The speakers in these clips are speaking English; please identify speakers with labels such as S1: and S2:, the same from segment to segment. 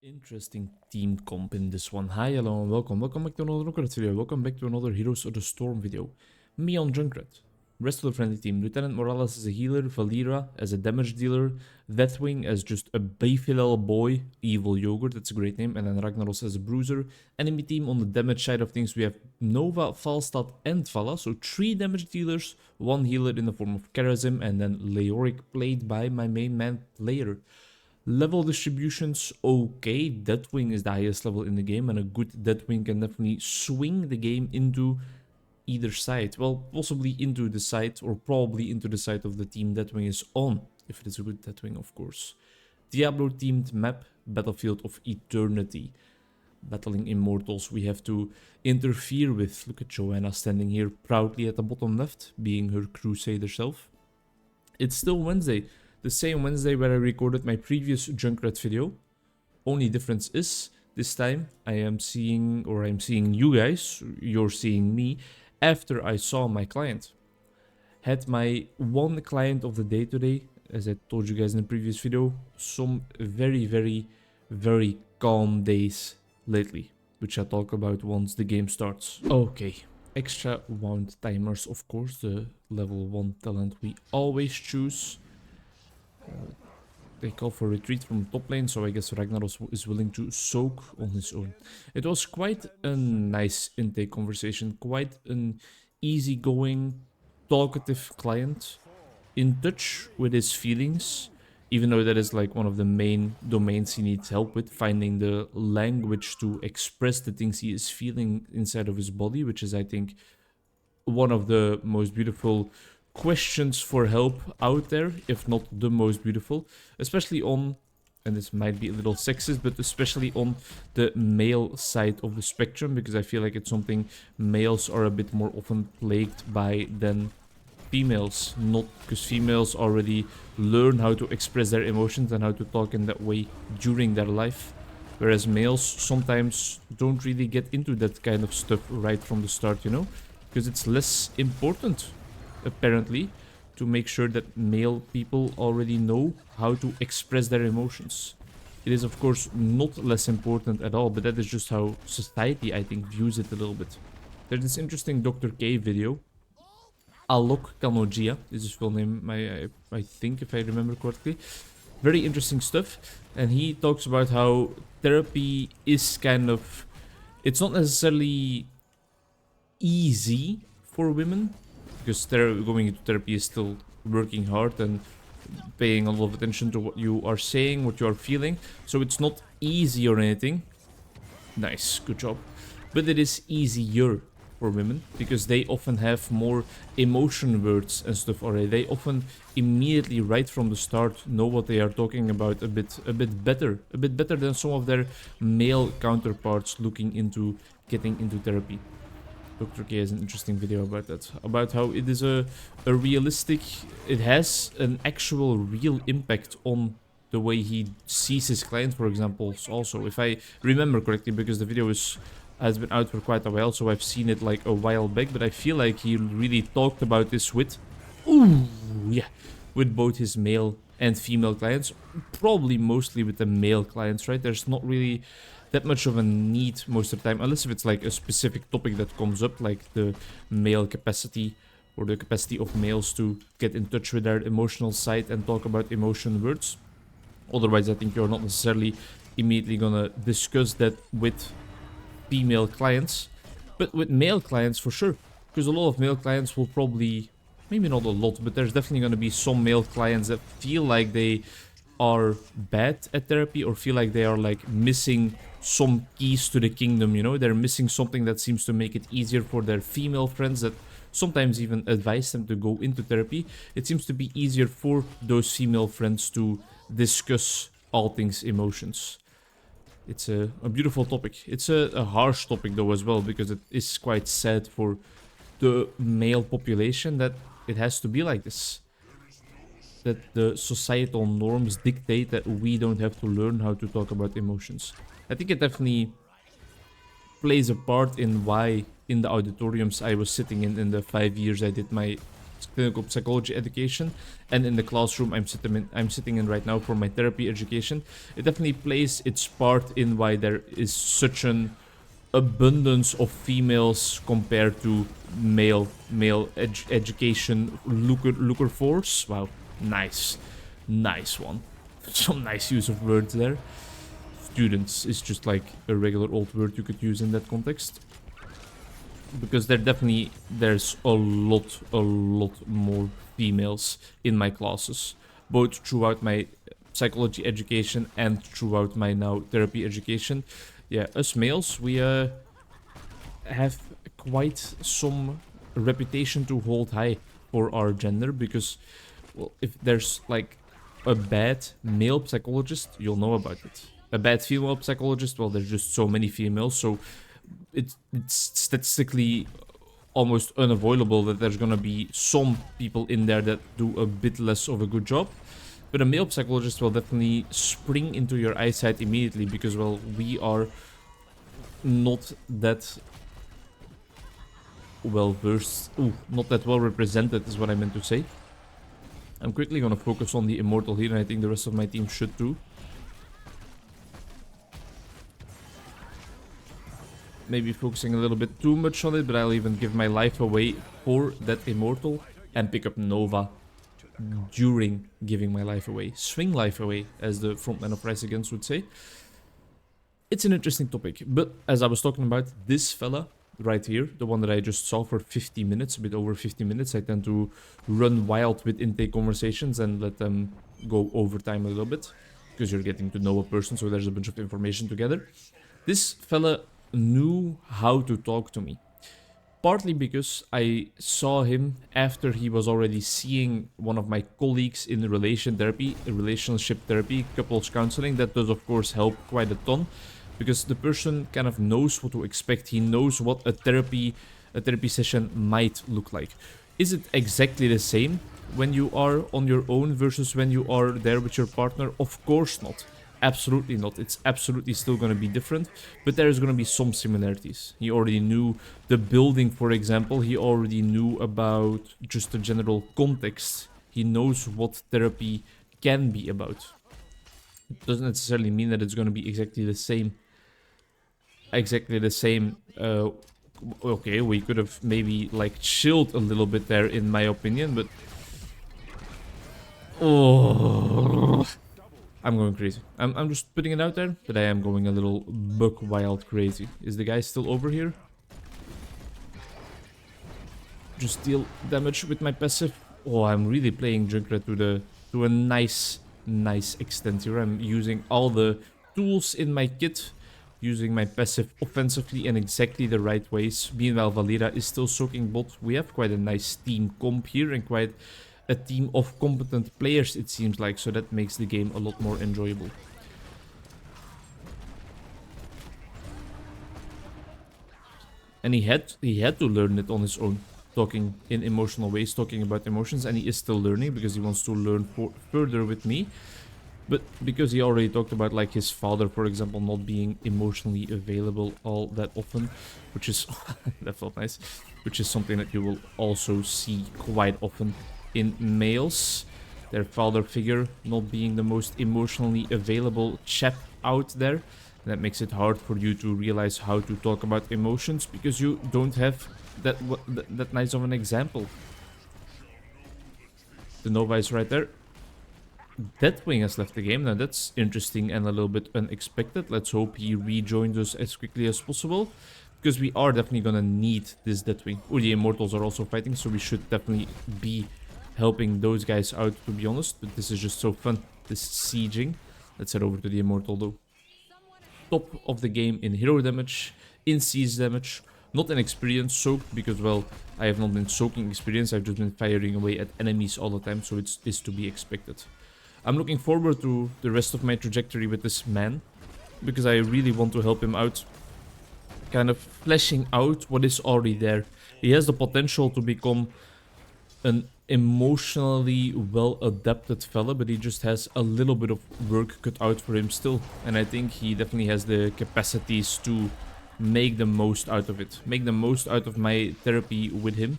S1: Interesting team comp in this one. Hi, hello, and welcome. Welcome back to another Onkruid video. Welcome back to another Heroes of the Storm video. Me on Junkrat. Rest of the friendly team. Lieutenant Morales as a healer, Valera as a damage dealer, Deathwing as just a beefy little boy, Evil Yogurt, that's a great name, and then Ragnaros as a bruiser. Enemy team on the damage side of things, we have Nova, Falstad, and Vala, so 3 damage dealers, 1 healer in the form of Karazim, and then Leoric played by my main man player. Level distributions, okay. Deathwing is the highest level in the game, and a good Deathwing can definitely swing the game into either side. Well, possibly into the side, or probably into the side of the team Deathwing is on, if it is a good Deathwing, of course. Diablo themed map, Battlefield of Eternity. Battling immortals we have to interfere with. Look at Joanna standing here proudly at the bottom left, being her crusader self. It's still Wednesday. The same Wednesday where I recorded my previous Junkrat video. Only difference is, this time I'm seeing you guys, you're seeing me, after I saw my client. Had my one client of the day today, as I told you guys in the previous video, some very calm days lately, which I'll talk about once the game starts. Okay, extra wound timers, of course, the level 1 talent we always choose. They call for retreat from top lane, so I guess Ragnaros is willing to soak on his own. It was quite a nice intake conversation, quite an easygoing, talkative client, in touch with his feelings, even though that is like one of the main domains he needs help with, finding the language to express the things he is feeling inside of his body, which is, I think, one of the most beautiful questions for help out there, if not the most beautiful, especially on, and this might be a little sexist, but especially on the male side of the spectrum, because I feel like it's something males are a bit more often plagued by than females. Not because females already learn how to express their emotions and how to talk in that way during their life, whereas males sometimes don't really get into that kind of stuff right from the start, you know, because it's less important, apparently, to make sure that male people already know how to express their emotions. It is, of course, not less important at all, but that is just how society, I think, views it a little bit. There's this interesting Dr. K video. Alok Kanogia is his full name, I think, if I remember correctly. Very interesting stuff. And he talks about how therapy is kind of... It's not necessarily easy for women, because going into therapy is still working hard and paying a lot of attention to what you are saying, what you are feeling. So it's not easy or anything. Nice, good job. But it is easier for women, because they often have more emotion words and stuff already. They often immediately, right from the start, know what they are talking about a bit better than some of their male counterparts looking into getting into therapy. Dr. K has an interesting video about that, about how it is a realistic, it has an actual real impact on the way he sees his clients, for example, also, if I remember correctly, because the video has been out for quite a while, so I've seen it like a while back, but I feel like he really talked about this with, with both his male and female clients, probably mostly with the male clients, right? There's not really that much of a need most of the time, unless if it's like a specific topic that comes up, like the male capacity or the capacity of males to get in touch with their emotional side and talk about emotion words. Otherwise, I think you're not necessarily immediately gonna discuss that with female clients, but with male clients for sure, because a lot of male clients will probably, maybe not a lot, but there's definitely gonna be some male clients that feel like they are bad at therapy, or feel like they are like missing some keys to the kingdom, you know, they're missing something that seems to make it easier for their female friends that sometimes even advise them to go into therapy. It seems to be easier for those female friends to discuss all things emotions. It's a beautiful topic. It's a harsh topic though as well, because it is quite sad for the male population that it has to be like this. That the societal norms dictate that we don't have to learn how to talk about emotions. I think it definitely plays a part in why in the auditoriums I was sitting in the 5 years I did my clinical psychology education, and in the classroom I'm sitting in right now for my therapy education. It definitely plays its part in why there is such an abundance of females compared to male education looker force. Wow, nice one. Some nice use of words there. Students is just like a regular old word you could use in that context, because there's a lot more females in my classes, both throughout my psychology education and throughout my now therapy education. Yeah, us males, we have quite some reputation to hold high for our gender, because, well, if there's like a bad male psychologist, you'll know about it. A bad female psychologist, well, there's just so many females, so it's statistically almost unavoidable that there's gonna be some people in there that do a bit less of a good job. But a male psychologist will definitely spring into your eyesight immediately, because, well, we are not that well versed. Ooh, not that well represented is what I meant to say. I'm quickly gonna focus on the immortal here, and I think the rest of my team should too. Maybe focusing a little bit too much on it, but I'll even give my life away for that immortal and pick up Nova during giving my life away. Swing life away, as the frontman of Rise Against would say. It's an interesting topic, but as I was talking about, this fella right here, the one that I just saw for 50 minutes, a bit over 50 minutes, I tend to run wild with intake conversations and let them go over time a little bit, because you're getting to know a person, so there's a bunch of information together. This fella knew how to talk to me, partly because I saw him after he was already seeing one of my colleagues in relationship therapy, couples counseling. That does of course help quite a ton, because the person kind of knows what to expect. He knows what a therapy session might look like. Is it exactly the same when you are on your own versus when you are there with your partner? Of course not. Absolutely not. It's absolutely still going to be different, but there is going to be some similarities. He already knew the building, for example. He already knew about just the general context. He knows what therapy can be about. It doesn't necessarily mean that it's going to be exactly the same. Okay, we could have maybe like chilled a little bit there, in my opinion, but oh, I'm going crazy. I'm just putting it out there, but I am going a little buck wild crazy. Is the guy still over here? Just deal damage with my passive. Oh, I'm really playing Junkrat to a nice extent here. I'm using all the tools in my kit, using my passive offensively in exactly the right ways. Meanwhile, Valera is still soaking bot. We have quite a nice team comp here and quite a team of competent players, it seems like, so that makes the game a lot more enjoyable. And he had to learn it on his own, talking in emotional ways, talking about emotions, and he is still learning because he wants to learn further with me. But because he already talked about like his father, for example, not being emotionally available all that often, which is that felt nice, which is something that you will also see quite often in males, their father figure not being the most emotionally available chap out there. And that makes it hard for you to realize how to talk about emotions, because you don't have that nice of an example. The Nova is right there. Deathwing has left the game. Now that's interesting and a little bit unexpected. Let's hope he rejoins us as quickly as possible, because we are definitely gonna need this Deathwing. Oh, the Immortals are also fighting, so we should definitely be helping those guys out, to be honest. But this is just so fun, this sieging. Let's head over to the Immortal though. Top of the game in hero damage, in siege damage, not in experience soaked, because, well, I have not been soaking experience. I've just been firing away at enemies all the time, so it's to be expected. I'm looking forward to the rest of my trajectory with this man, because I really want to help him out, kind of fleshing out what is already there. He has the potential to become an emotionally well-adapted fella, but he just has a little bit of work cut out for him still. And I think he definitely has the capacities to make the most out of it. Make the most out of my therapy with him.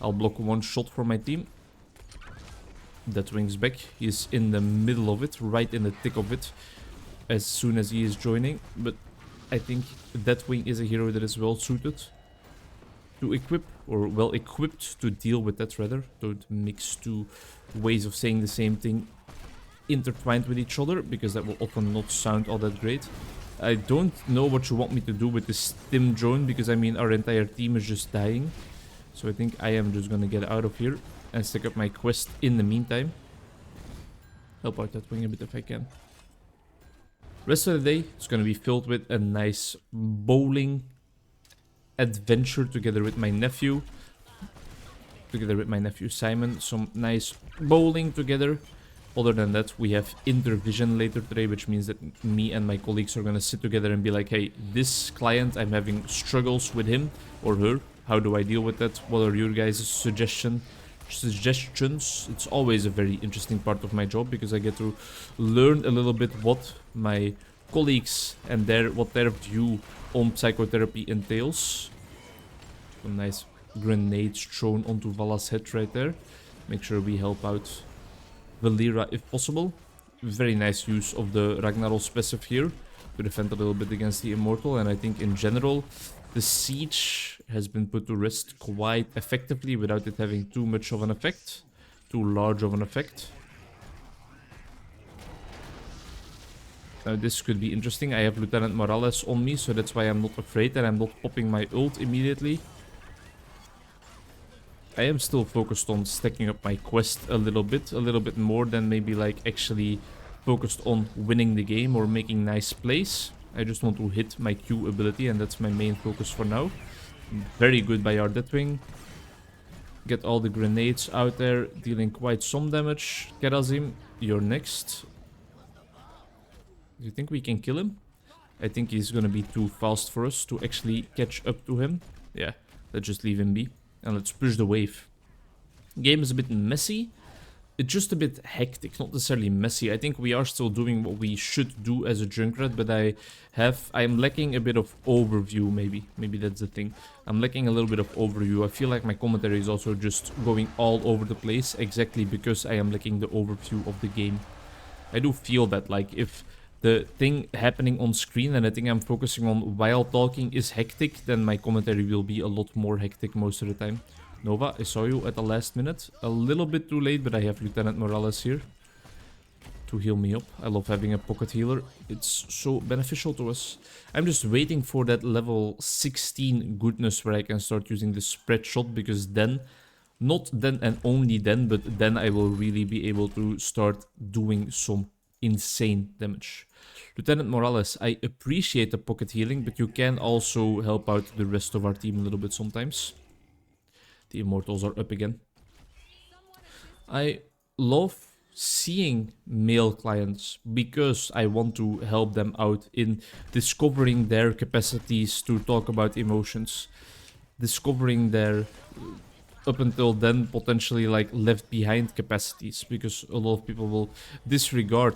S1: I'll block one shot for my team. That wing's back. He's in the middle of it, right in the thick of it, as soon as he is joining. But I think that wing is a hero that is well suited to equip, or well equipped to deal with that rather. Don't mix two ways of saying the same thing intertwined with each other, because that will often not sound all that great. I don't know what you want me to do with this stim drone, because I mean our entire team is just dying. So I think I am just gonna get out of here and stick up my quest in the meantime. Help out that wing a bit if I can. Rest of the day is gonna be filled with a nice bowling adventure together with my nephew. Together with my nephew Simon. Some nice bowling together. Other than that, we have intervision later today, which means that me and my colleagues are gonna sit together and be like, hey, this client, I'm having struggles with him or her. How do I deal with that? What are your guys' suggestions? It's always a very interesting part of my job, because I get to learn a little bit what my colleagues and what their view on psychotherapy entails. Some nice grenades thrown onto Vala's head right there. Make sure we help out Valera if possible. Very nice use of the Ragnaros passive here to defend a little bit against the Immortal, and I think in general the siege has been put to rest quite effectively without it having too much of an effect, too large of an effect. Now this could be interesting. I have Lieutenant Morales on me, so that's why I'm not afraid and I'm not popping my ult immediately. I am still focused on stacking up my quest a little bit more than maybe like actually focused on winning the game or making nice plays. I just want to hit my Q ability, and that's my main focus for now. Very good by our Deathwing. Get all the grenades out there, dealing quite some damage. Kerazim, you're next. Do you think we can kill him? I think he's gonna be too fast for us to actually catch up to him. Yeah, let's just leave him be. And let's push the wave. Game is a bit messy. It's just a bit hectic, not necessarily messy. I think we are still doing what we should do as a Junkrat, but I am lacking a bit of overview, maybe. Maybe that's the thing. I'm lacking a little bit of overview. I feel like my commentary is also just going all over the place, exactly because I am lacking the overview of the game. I do feel that, like, if the thing happening on screen and the thing I'm focusing on while talking is hectic, then my commentary will be a lot more hectic most of the time. Nova, I saw you at the last minute. A little bit too late, but I have Lieutenant Morales here to heal me up. I love having a pocket healer. It's so beneficial to us. I'm just waiting for that level 16 goodness where I can start using the spread shot, because then, not then and only then, but then I will really be able to start doing some insane damage. Lieutenant Morales, I appreciate the pocket healing, but you can also help out the rest of our team a little bit sometimes. The Immortals are up again. I love seeing male clients because I want to help them out in discovering their capacities to talk about emotions. Discovering their, up until then, potentially like left behind capacities, because a lot of people will disregard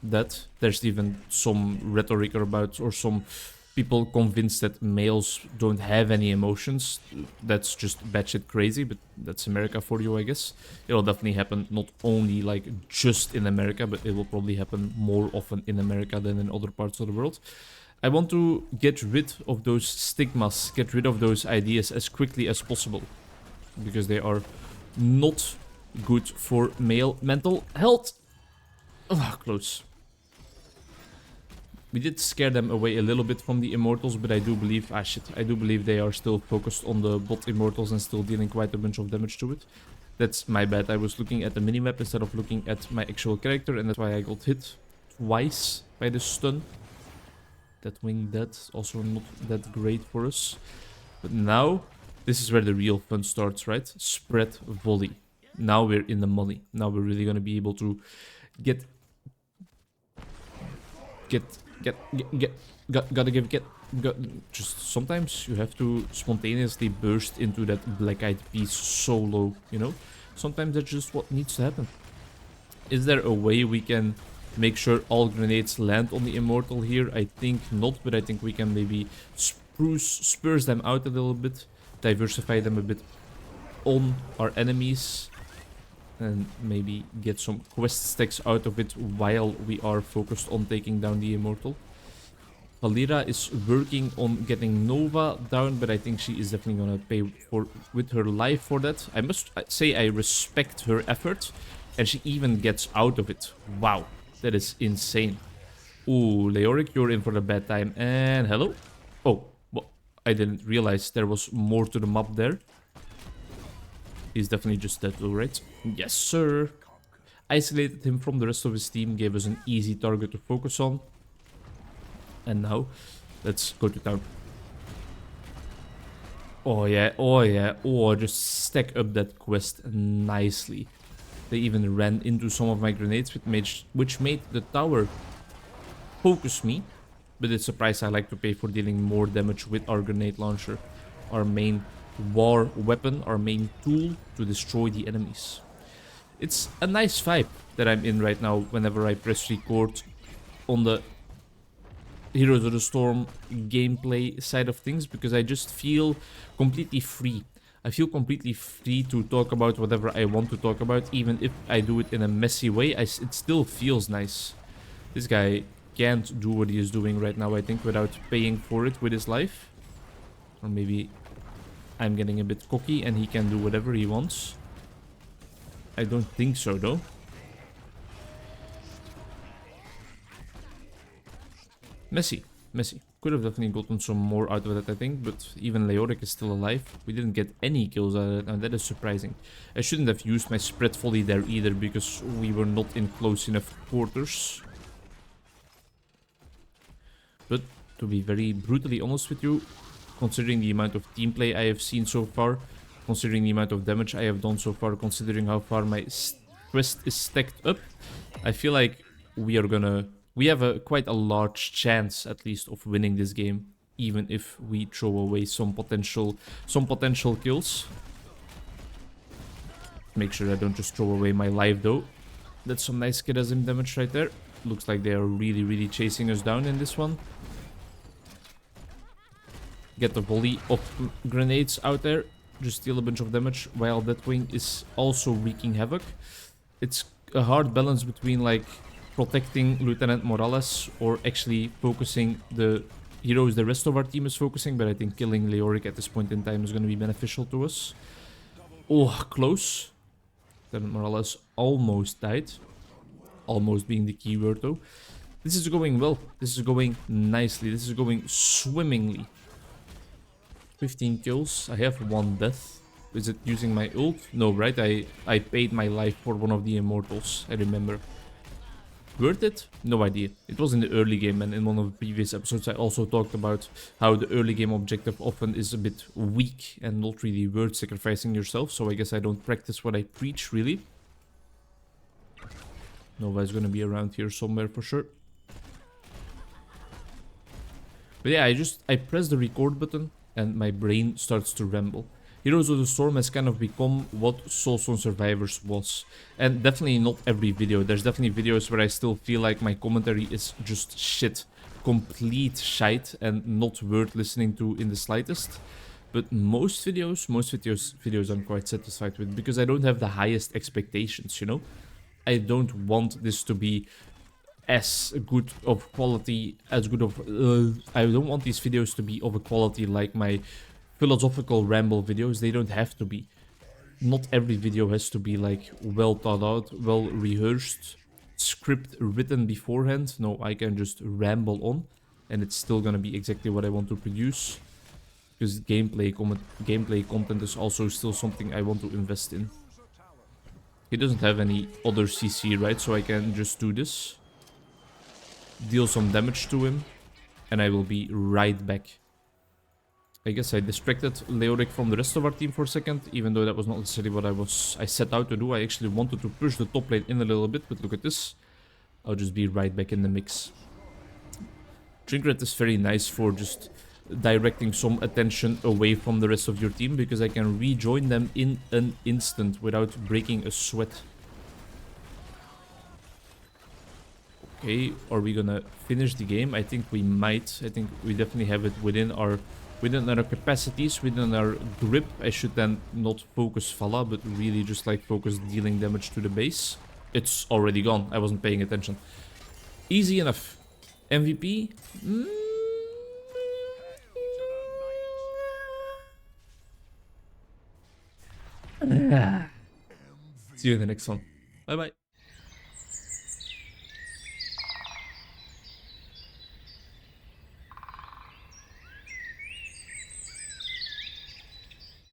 S1: that. There's even some rhetoric about, or some people convinced that males don't have any emotions. That's just batshit crazy, but that's America for you, I guess. It'll definitely happen not only like just in America, but it will probably happen more often in America than in other parts of the world. I want to get rid of those stigmas, get rid of those ideas as quickly as possible, because they are not good for male mental health. Oh, close. We did scare them away a little bit from the Immortals, but I do believe, I do believe they are still focused on the bot Immortals and still dealing quite a bunch of damage to it. That's my bad. I was looking at the minimap instead of looking at my actual character, and that's why I got hit twice by the stun. That wing dead, also not that great for us. But now, this is where the real fun starts, right? Spread volley. Now we're in the money. Now we're really going to be able to get, just sometimes you have to spontaneously burst into that black-eyed peas so low, you know? Sometimes that's just what needs to happen. Is there a way we can make sure all grenades land on the Immortal here? I think not, but I think we can maybe spurs them out a little bit, diversify them a bit. on our enemies and maybe get some quest stacks out of it while we are focused on taking down the Immortal. Valira is working on getting Nova down, but I think she is definitely gonna pay with her life for that. I must say I respect her effort, and she even gets out of it. Wow, that is insane. Ooh, Leoric, you're in for a bad time. And hello? Oh, well, I didn't realize there was more to the map there. He's definitely just dead though, right? Yes, sir. Isolated him from the rest of his team, gave us an easy target to focus on. And now, let's go to town. Oh yeah, oh yeah, oh, just stack up that quest nicely. They even ran into some of my grenades, which made the tower focus me. But it's a price I like to pay for dealing more damage with our grenade launcher. Our main war weapon, our main tool to destroy the enemies. It's a nice vibe that I'm in right now whenever I press record on the Heroes of the Storm gameplay side of things, because I just feel completely free. I feel completely free to talk about whatever I want to talk about, even if I do it in a messy way. It still feels nice. This guy can't do what he is doing right now, I think, without paying for it with his life. Or maybe I'm getting a bit cocky and he can do whatever he wants. I don't think so, though. Messy. Could have definitely gotten some more out of that, I think, but even Leoric is still alive. We didn't get any kills out of it, and that is surprising. I shouldn't have used my spread volley there either, because we were not in close enough quarters. But to be very brutally honest with you, considering the amount of team play I have seen so far, considering the amount of damage I have done so far, considering how far my quest is stacked up, I feel like we have quite a large chance, at least, of winning this game, even if we throw away some potential kills. Make sure I don't just throw away my life, though. That's some nice Kidasm damage right there. Looks like they are really chasing us down in this one. Get the volley of grenades out there. Just steal a bunch of damage while that wing is also wreaking havoc. It's a hard balance between, like, protecting Lieutenant Morales or actually focusing the heroes the rest of our team is focusing, but I think killing Leoric at this point in time is going to be beneficial to us. Oh, close. Lieutenant Morales almost died. Almost being the key word, though. This is going well. This is going nicely. This is going swimmingly. 15 kills. I have 1 death. Is it using my ult? No, right? I paid my life for one of the Immortals, I remember. Worth it? No idea. It was in the early game, and in one of the previous episodes I also talked about how the early game objective often is a bit weak and not really worth sacrificing yourself, so I guess I don't practice what I preach, really. Nova is gonna be around here somewhere for sure. But yeah, I press the record button and my brain starts to ramble. Heroes of the Storm has kind of become what Soulstone Survivors was. And definitely not every video. There's definitely videos where I still feel like my commentary is just shit. Complete shite and not worth listening to in the slightest. But most videos I'm quite satisfied with, because I don't have the highest expectations, you know? I don't want this to be as good of quality, I don't want these videos to be of a quality like my philosophical ramble videos. They don't have to be. Not every video has to be like well thought out, well rehearsed, script written beforehand. No, I can just ramble on and it's still gonna be exactly what I want to produce. Because gameplay content is also still something I want to invest in. He doesn't have any other CC, right? So I can just do this. Deal some damage to him. And I will be right back. I guess I distracted Leoric from the rest of our team for a second, even though that was not necessarily what I set out to do. I actually wanted to push the top lane in a little bit, but look at this. I'll just be right back in the mix. Junkrat is very nice for just directing some attention away from the rest of your team, because I can rejoin them in an instant without breaking a sweat. Okay, are we gonna finish the game? I think we might. I think we definitely have it within our Within our capacities, within our grip, I should then not focus Fala, but really just like focus dealing damage to the base. It's already gone. I wasn't paying attention. Easy enough. MVP? See you in the next one. Bye bye.